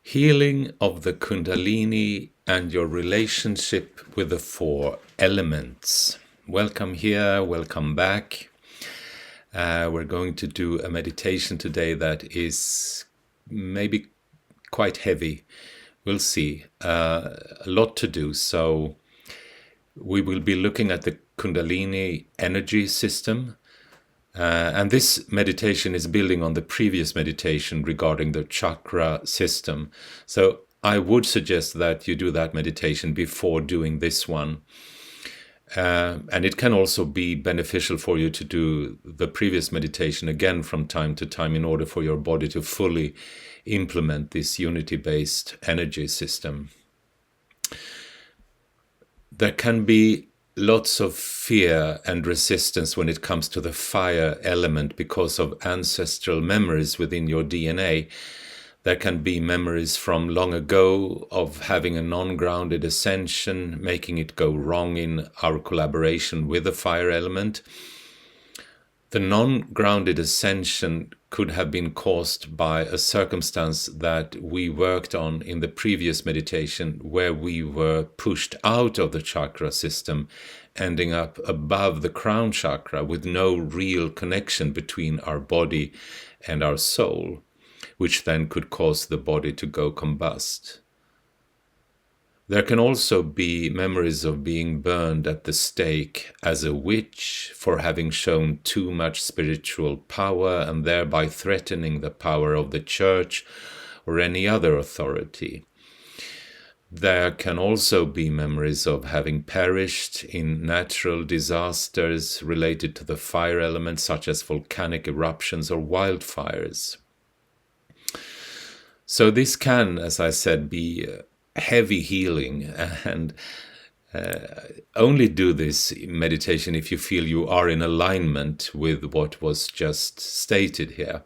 Healing of the Kundalini and your relationship with the four elements. Welcome here, welcome back. We're going to do a meditation today that is maybe quite heavy. We'll see. A lot to do. So we will be looking at the Kundalini energy system. And this meditation is building on the previous meditation regarding the chakra system. So I would suggest that you do that meditation before doing this one. And it can also be beneficial for you to do the previous meditation again from time to time in order for your body to fully implement this unity-based energy system. There can be lots of fear and resistance when it comes to the fire element because of ancestral memories within your DNA. There can be memories from long ago of having a non-grounded ascension, making it go wrong in our collaboration with the fire element. The non-grounded ascension could have been caused by a circumstance that we worked on in the previous meditation, where we were pushed out of the chakra system, ending up above the crown chakra with no real connection between our body and our soul, which then could cause the body to go combust. There can also be memories of being burned at the stake as a witch for having shown too much spiritual power and thereby threatening the power of the church or any other authority. There can also be memories of having perished in natural disasters related to the fire element, such as volcanic eruptions or wildfires. So this can, as I said, be heavy healing, and only do this meditation if you feel you are in alignment with what was just stated here.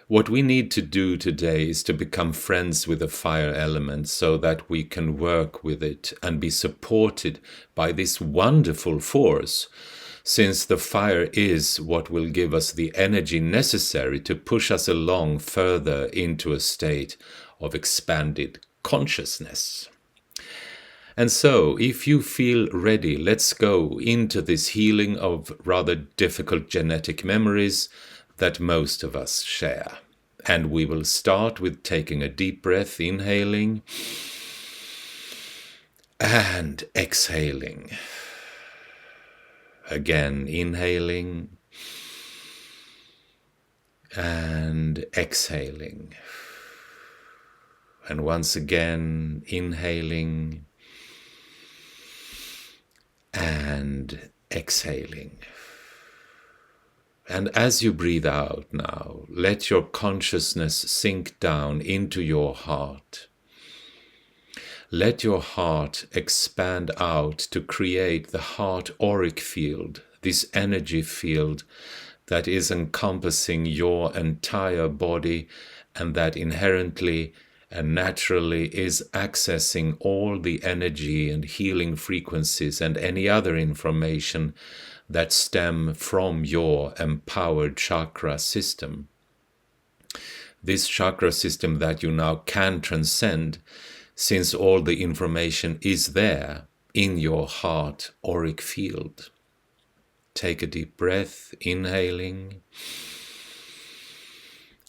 What we need to do today is to become friends with the fire element so that we can work with it and be supported by this wonderful force, since the fire is what will give us the energy necessary to push us along further into a state of expanded consciousness. And so, if you feel ready, let's go into this healing of rather difficult genetic memories that most of us share. And we will start with taking a deep breath, inhaling and exhaling. Again, inhaling and exhaling. And once again, inhaling and exhaling. And as you breathe out now, let your consciousness sink down into your heart. Let your heart expand out to create the heart auric field, this energy field that is encompassing your entire body and that inherently and naturally is accessing all the energy and healing frequencies and any other information that stem from your empowered chakra system. This chakra system that you now can transcend, since all the information is there in your heart auric field. Take a deep breath, inhaling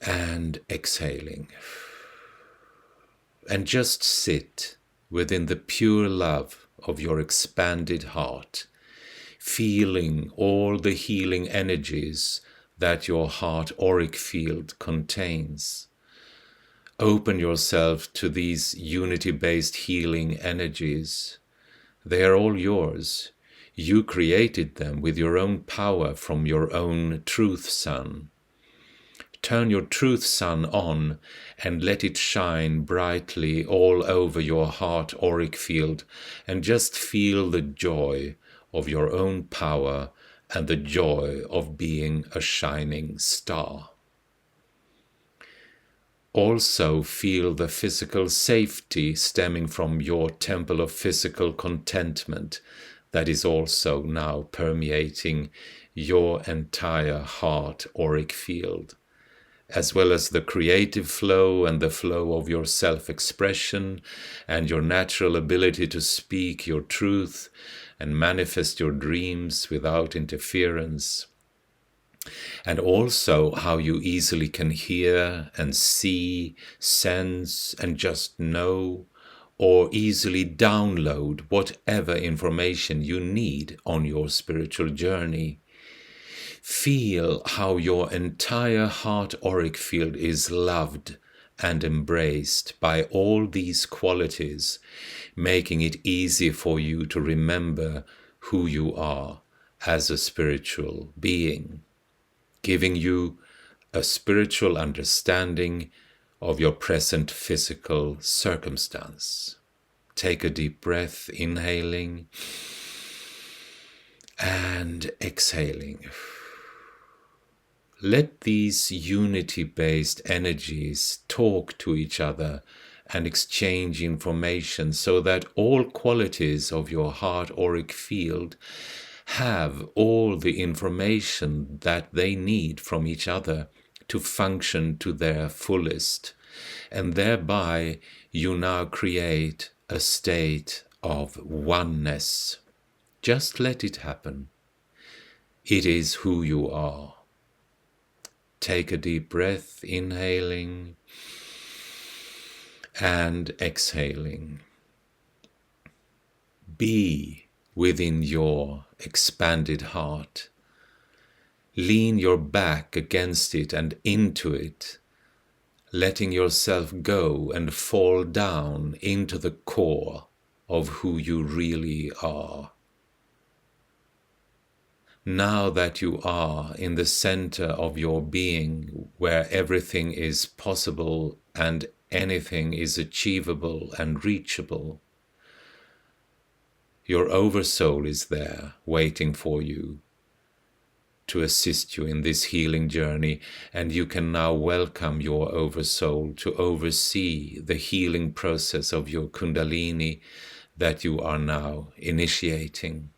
and exhaling. And just sit within the pure love of your expanded heart, feeling all the healing energies that your heart auric field contains. Open yourself to these unity-based healing energies. They are all yours. You created them with your own power from your own truth sun. Turn your truth sun on and let it shine brightly all over your heart auric field, and just feel the joy of your own power and the joy of being a shining star. Also feel the physical safety stemming from your temple of physical contentment that is also now permeating your entire heart auric field. as well as the creative flow and the flow of your self-expression and your natural ability to speak your truth and manifest your dreams without interference. And also how you easily can hear and see, sense, and just know, or easily download whatever information you need on your spiritual journey. Feel how your entire heart auric field is loved and embraced by all these qualities, making it easy for you to remember who you are as a spiritual being, giving you a spiritual understanding of your present physical circumstance. Take a deep breath, inhaling and exhaling. Let these unity-based energies talk to each other and exchange information so that all qualities of your heart auric field have all the information that they need from each other to function to their fullest. And thereby you now create a state of oneness. Just let it happen. It is who you are. Take a deep breath, inhaling and exhaling. Be within your expanded heart. Lean your back against it and into it, letting yourself go and fall down into the core of who you really are. Now that you are in the center of your being, where everything is possible and anything is achievable and reachable, your oversoul is there waiting for you to assist you in this healing journey, and you can now welcome your oversoul to oversee the healing process of your Kundalini that you are now initiating.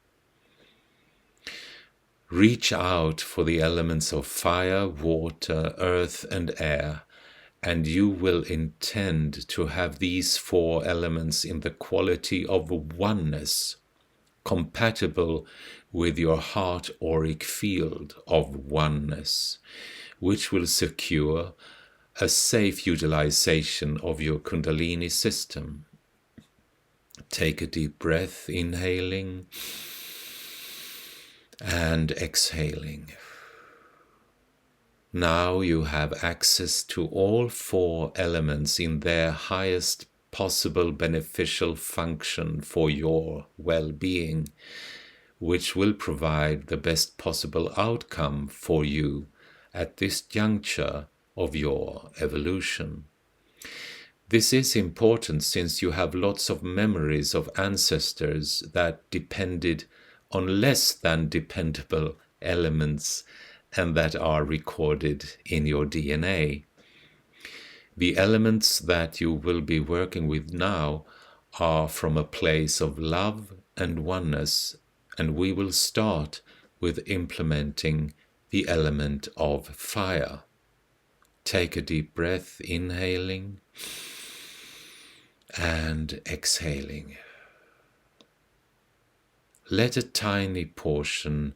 Reach out for the elements of fire, water, earth, and air, and you will intend to have these four elements in the quality of oneness, compatible with your heart auric field of oneness, which will secure a safe utilization of your Kundalini system. Take a deep breath, inhaling and exhaling. Now you have access to all four elements in their highest possible beneficial function for your well-being, which will provide the best possible outcome for you at this juncture of your evolution. This is important since you have lots of memories of ancestors that depended on less than dependable elements and that are recorded in your DNA. The elements that you will be working with now are from a place of love and oneness, and we will start with implementing the element of fire. Take a deep breath, inhaling and exhaling. Let a tiny portion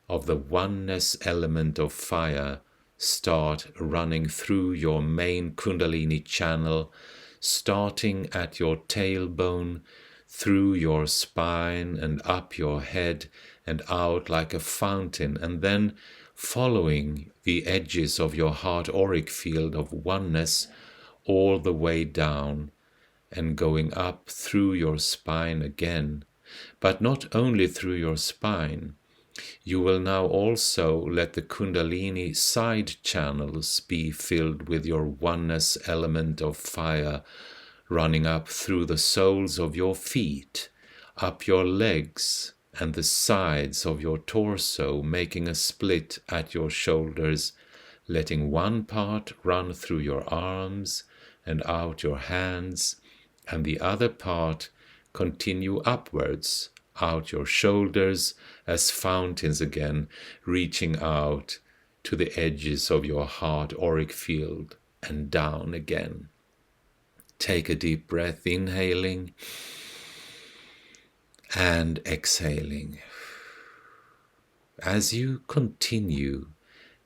of the oneness element of fire start running through your main Kundalini channel, starting at your tailbone, through your spine and up your head and out like a fountain, and then following the edges of your heart auric field of oneness all the way down and going up through your spine again. But not only through your spine, you will now also let the Kundalini side channels be filled with your oneness element of fire, running up through the soles of your feet, up your legs and the sides of your torso, making a split at your shoulders, letting one part run through your arms and out your hands, and the other part continue upwards, out your shoulders as fountains again, reaching out to the edges of your heart auric field and down again. Take a deep breath, inhaling and exhaling. As you continue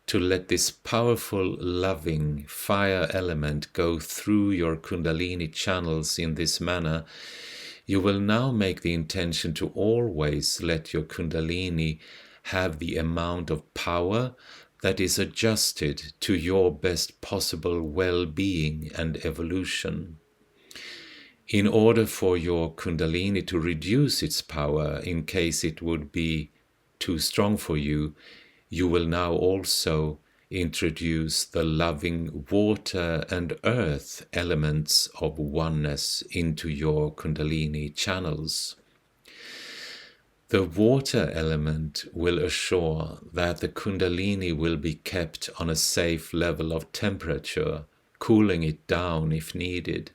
to let this powerful, loving fire element go through your Kundalini channels in this manner, you will now make the intention to always let your Kundalini have the amount of power that is adjusted to your best possible well-being and evolution. In order for your Kundalini to reduce its power in case it would be too strong for you, you will now also introduce the loving water and earth elements of oneness into your Kundalini channels. The water element will assure that the Kundalini will be kept on a safe level of temperature, cooling it down if needed.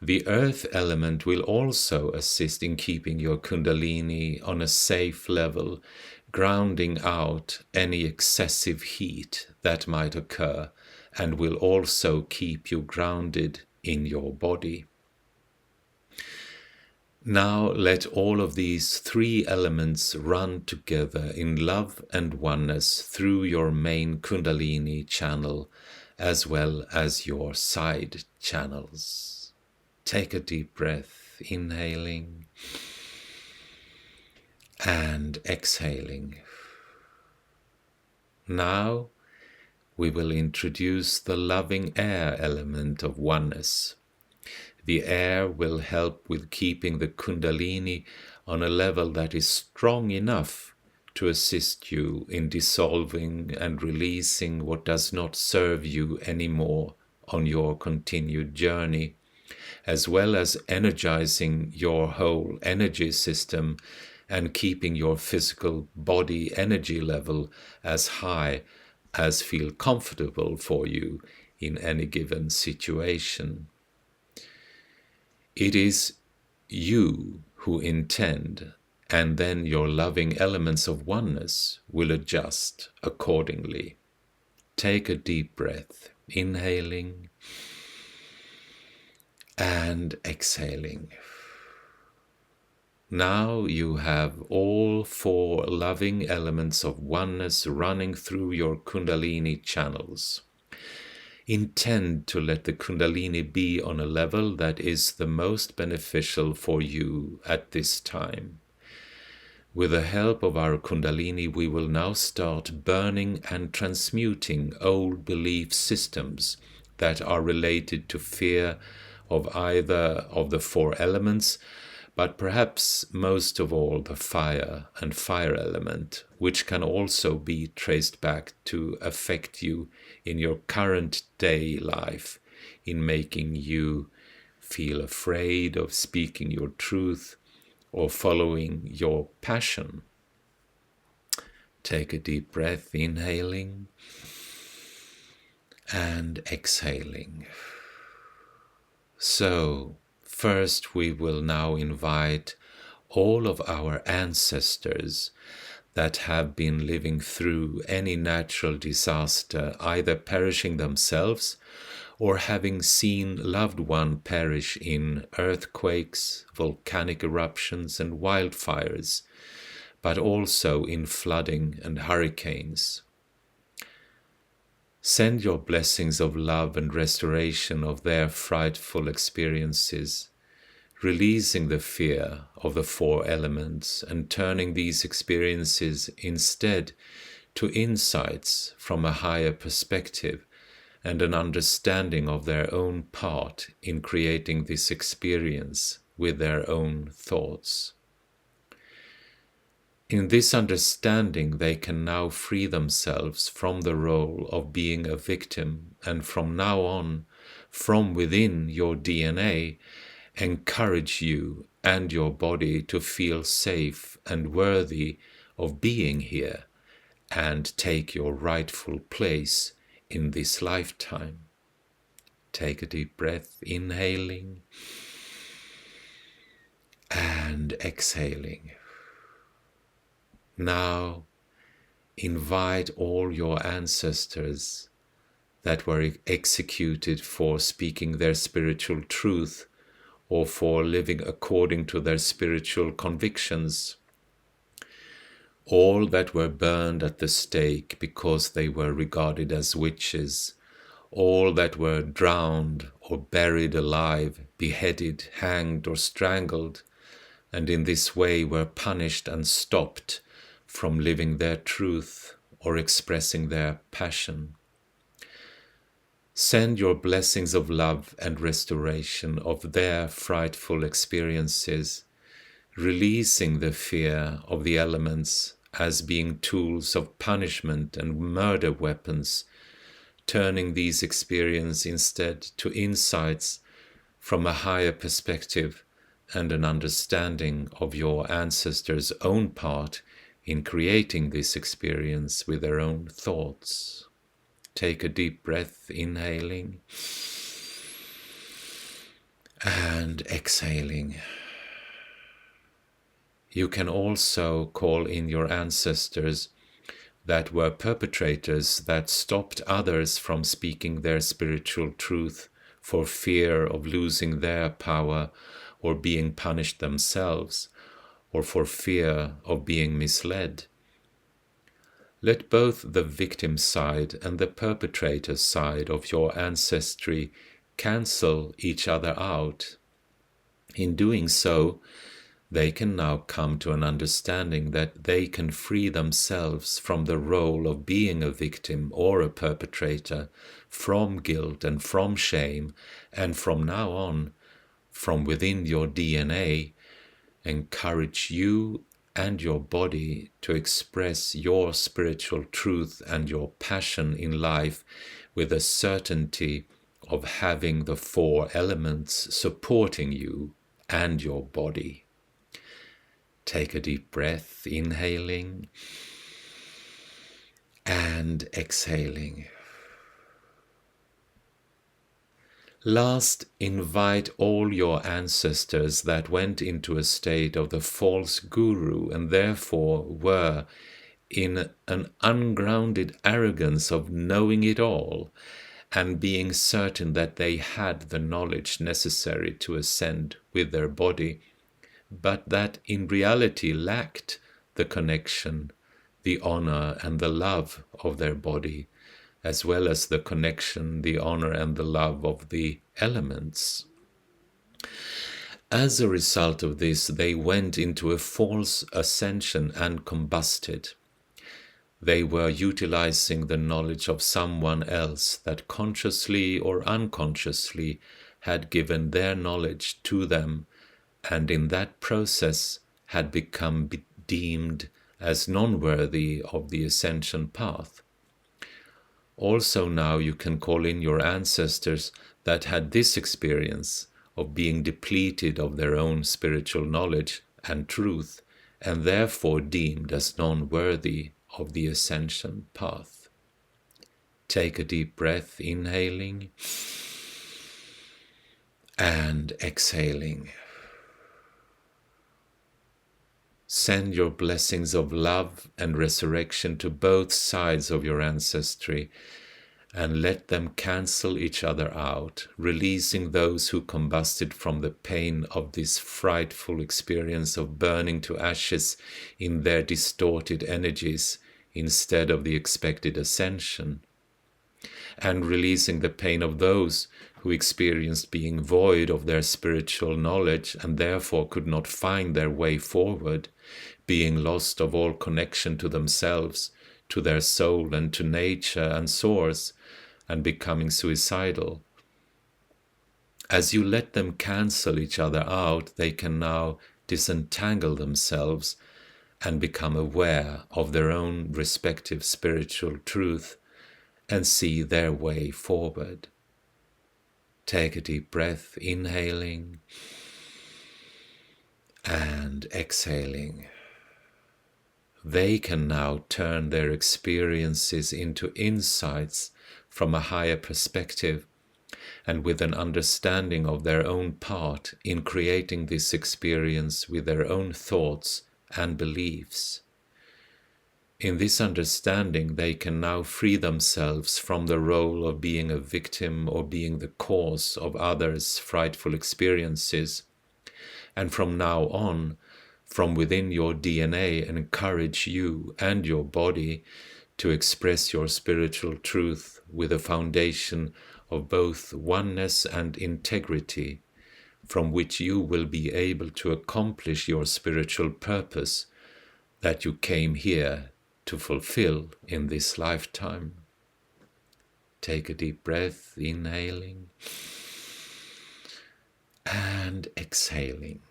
The earth element will also assist in keeping your Kundalini on a safe level, grounding out any excessive heat that might occur, and will also keep you grounded in your body. Now let all of these three elements run together in love and oneness through your main Kundalini channel as well as your side channels. Take a deep breath, inhaling and exhaling. Now we will introduce the loving air element of oneness. The air will help with keeping the Kundalini on a level that is strong enough to assist you in dissolving and releasing what does not serve you anymore on your continued journey, as well as energizing your whole energy system and keeping your physical body energy level as high as feel comfortable for you in any given situation. It is you who intend, and then your loving elements of oneness will adjust accordingly. Take a deep breath, inhaling and exhaling. Now you have all four loving elements of oneness running through your Kundalini channels. Intend to let the Kundalini be on a level that is the most beneficial for you at this time. With the help of our Kundalini, we will now start burning and transmuting old belief systems that are related to fear of either of the four elements, but perhaps most of all the fire and fire element, which can also be traced back to affect you in your current day life, in making you feel afraid of speaking your truth or following your passion. Take a deep breath, inhaling and exhaling. So, first we will now invite all of our ancestors that have been living through any natural disaster, either perishing themselves or having seen loved one perish in earthquakes, volcanic eruptions and wildfires, but also in flooding and hurricanes. Send your blessings of love and restoration of their frightful experiences, releasing the fear of the four elements and turning these experiences instead to insights from a higher perspective and an understanding of their own part in creating this experience with their own thoughts. In this understanding, they can now free themselves from the role of being a victim, and from now on, from within your DNA, encourage you and your body to feel safe and worthy of being here and take your rightful place in this lifetime. Take a deep breath, inhaling and exhaling. Now invite all your ancestors that were executed for speaking their spiritual truth or for living according to their spiritual convictions, all that were burned at the stake because they were regarded as witches, all that were drowned or buried alive, beheaded, hanged, or strangled, and in this way were punished and stopped from living their truth or expressing their passion. Send your blessings of love and restoration of their frightful experiences, releasing the fear of the elements as being tools of punishment and murder weapons, turning these experiences instead to insights from a higher perspective and an understanding of your ancestors' own part in creating this experience with their own thoughts. Take a deep breath, inhaling and exhaling. You can also call in your ancestors that were perpetrators that stopped others from speaking their spiritual truth for fear of losing their power or being punished themselves, or for fear of being misled. Let both the victim side and the perpetrator side of your ancestry cancel each other out. In doing so, they can now come to an understanding that they can free themselves from the role of being a victim or a perpetrator, from guilt and from shame, and from now on, from within your DNA, encourage you and your body to express your spiritual truth and your passion in life with a certainty of having the four elements supporting you and your body. Take a deep breath, inhaling and exhaling. Last, invite all your ancestors that went into a state of the false guru and therefore were in an ungrounded arrogance of knowing it all and being certain that they had the knowledge necessary to ascend with their body, but that in reality lacked the connection, the honor, and the love of their body, as well as the connection, the honor, and the love of the elements. As a result of this, they went into a false ascension and combusted. They were utilizing the knowledge of someone else that consciously or unconsciously had given their knowledge to them, and in that process had become deemed as non-worthy of the ascension path. Also now you can call in your ancestors that had this experience of being depleted of their own spiritual knowledge and truth, and therefore deemed as non-worthy of the ascension path. Take a deep breath, inhaling and exhaling. Send your blessings of love and resurrection to both sides of your ancestry and let them cancel each other out, releasing those who combusted from the pain of this frightful experience of burning to ashes in their distorted energies instead of the expected ascension, and releasing the pain of those who experienced being void of their spiritual knowledge and therefore could not find their way forward, being lost of all connection to themselves, to their soul and to nature and source, and becoming suicidal. As you let them cancel each other out, they can now disentangle themselves and become aware of their own respective spiritual truth and see their way forward. Take a deep breath, inhaling and exhaling. They can now turn their experiences into insights from a higher perspective and with an understanding of their own part in creating this experience with their own thoughts and beliefs. In this understanding, they can now free themselves from the role of being a victim or being the cause of others' frightful experiences, and from now on, from within your DNA, encourage you and your body to express your spiritual truth with a foundation of both oneness and integrity, from which you will be able to accomplish your spiritual purpose that you came here to fulfill in this lifetime. Take a deep breath, inhaling and exhaling.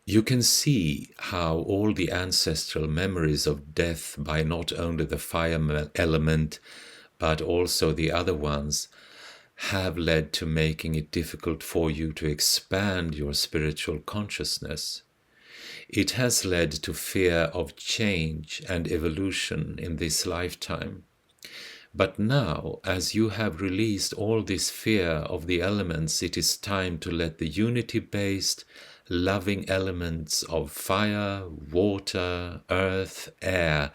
You can see how all the ancestral memories of death by not only the fire element but also the other ones have led to making it difficult for you to expand your spiritual consciousness. It has led to fear of change and evolution in this lifetime. But now, as you have released all this fear of the elements, it is time to let the unity-based, loving elements of fire, water, earth, air,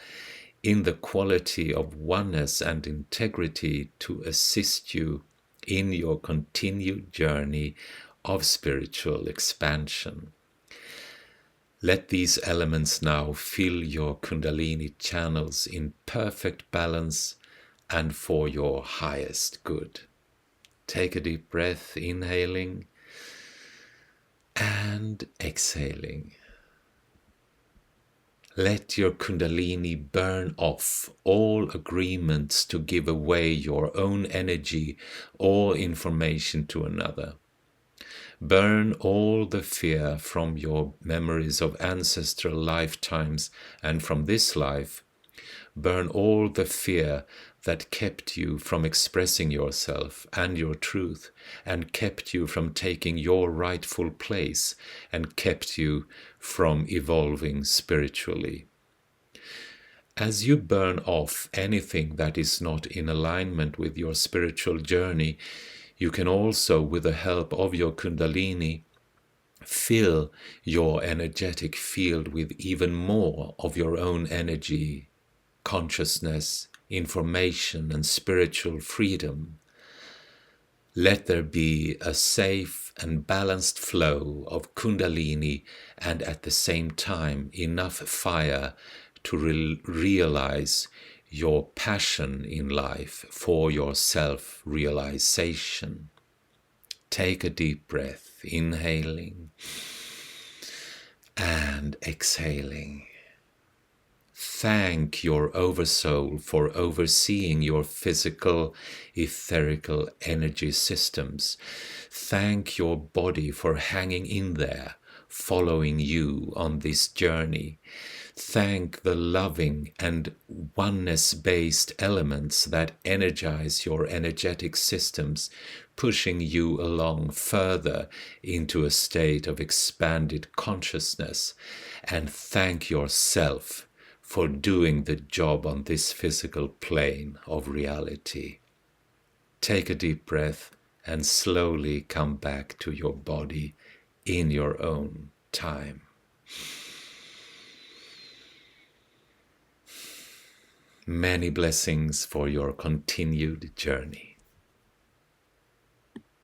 in the quality of oneness and integrity to assist you in your continued journey of spiritual expansion. Let these elements now fill your Kundalini channels in perfect balance and for your highest good. Take a deep breath, inhaling and exhaling. Let your Kundalini burn off all agreements to give away your own energy or information to another. Burn all the fear from your memories of ancestral lifetimes and from this life. Burn all the fear that kept you from expressing yourself and your truth, and kept you from taking your rightful place, and kept you from evolving spiritually. As you burn off anything that is not in alignment with your spiritual journey, you can also, with the help of your Kundalini, fill your energetic field with even more of your own energy, consciousness, information, and spiritual freedom. Let there be a safe and balanced flow of Kundalini, and at the same time enough fire to realize your passion in life for your self-realization. Take a deep breath, inhaling and exhaling. Thank your Oversoul for overseeing your physical, etherical energy systems. Thank your body for hanging in there, following you on this journey. Thank the loving and oneness-based elements that energize your energetic systems, pushing you along further into a state of expanded consciousness. And thank yourself for doing the job on this physical plane of reality. Take a deep breath and slowly come back to your body in your own time. Many blessings for your continued journey.